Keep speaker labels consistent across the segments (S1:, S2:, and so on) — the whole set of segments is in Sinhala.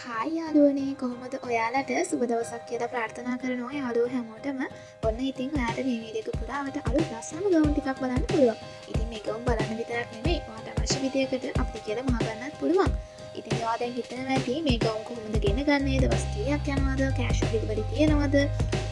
S1: හායි යාළුවනේ කොහොමද ඔයාලට සුබ දවසක් කියලා ප්‍රාර්ථනා කරනවා යාළුවෝ හැමෝටම. ඔන්න ඉතින් ඔයාලට මේ වීඩියෝ එක පුරාවට අලුත් ලස්සනම ගවුම් ටිකක් බලන්න පුළුවන්. ඉතින් මේ ගවුම් බලන්න විතරක් නෙමෙයි ඔයාලට අවශ්‍ය විදියකට අපිට කියලා මහ ගන්නත් පුළුවන්. ඉතින් ඔයා දැන් හිතනවා ඇති මේ ගවුම් කොහොමද ගෙන ගන්නේ? දවස් කීයක් යනවද? කෑෂ් ඩෙලිවරි තියනවද?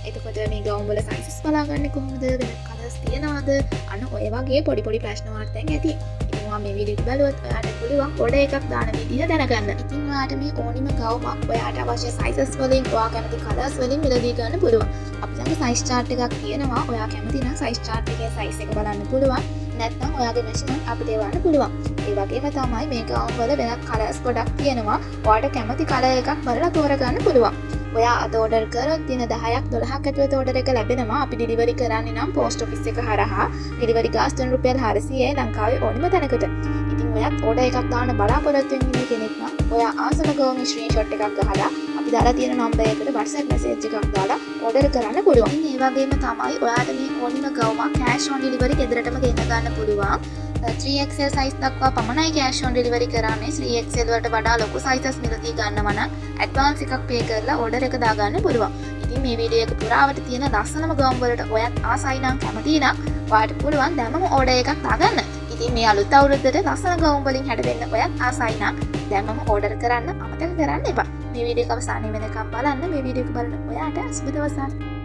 S1: එතකොට මේ ගවුම් වල සයිසස් බලාගන්නේ කොහොමද? වෙන කලර්ස් තියනවද? අන්න ඔය වගේ පොඩි පොඩි ප්‍රශ්න වලට දැන් ඇති. මේ වීඩියෝ බලුවත් ඔයාට පුළුවන් ඕඩර් එකක් දාන විදිහ දැනගන්න. ඉතින් ඔයාට මේ ඕනිම ගවුමක් ඔයාට අවශ්‍ය සයිසස් වලින් ඔයා කැමති කලර්ස් වලින් මිලදී ගන්න පුළුවන්. අපි ළඟ සයිස් chart එකක් තියෙනවා. ඔයා කැමති නම් සයිස් chart එකේ සයිස් එක බලන්න පුළුවන්. නැත්නම් ඔයාගේ මෙෂර්මන්ට් අපිට එවන්න පුළුවන්. ඒ වගේම තමයි මේ ගවුම් වල වෙනත් කලර්ස් ගොඩක් තියෙනවා. ඔයාට කැමති කලර් එකක් බලලා තෝරගන්න පුළුවන්. ඔයා අද ඕඩර් කරොත් දින 10ක් 12ක් ඇතුළත ඕඩර් එක ලැබෙනවා. අපි ඩෙලිවරි කරන්නේ නම් පෝස්ට් ඔෆිස් එක හරහා. ඩෙලිවරි ගාස්තුන් රුපියල් 400යි ලංකාවේ ඕනම තැනකට. ඉතින් ඔයත් ඕඩර් එකක් දාන්න බලාපොරොත්තු වෙන කෙනෙක් නම් ඔයා ආසම ගවුම් ස්ක්‍රීන්ෂොට් එකක් ගහලා අපි දාලා තියෙන නම්බර් එකට WhatsApp මැසේජ් එකක් දාලා ඕඩර් කරන්න පුළුවන්. ඉතින් ඒ වගේම තමයි ඔයාට මේ ඕනිම ගවුමක් කෑෂ් ඔන් ඩෙලිවරි ගෙදරටම ගෙන ගන්න පුළුවන්. 3XL සයිස් දක්වා පමණයි කෑෂ් ඔන් ඩෙලිවරි කරන්නේ. 3XL වලට වඩා ලොකු සයිසස් මිලදී ගන්නවා නම් ඇඩ්වාන්ස් එකක් පේ කරලා ඕඩර් එක දාගන්න පුළුවන්. ඉතින් මේ වීඩියෝ එක පුරාවට තියෙන ලස්සනම ගවුම් වලට ඔයත් ආසයි නම් කැමති නම් ඔයාට පුළුවන් දැන්ම ඕඩර් එකක් දාගන්න. ඉතින් මේ අලුත් අවුරුද්දට ලස්සන ගවුම් වලින් හැඩවෙන්න ඔයත් ආසයි නම් දැන්ම ඕඩර් කරන්න අමතක කරන්න එපා. මේ වීඩියෝ එක අවසානයේ වෙනකම් බලන්න. මේ වීඩියෝ එක බලන ඔයාට සුබ දවසක්.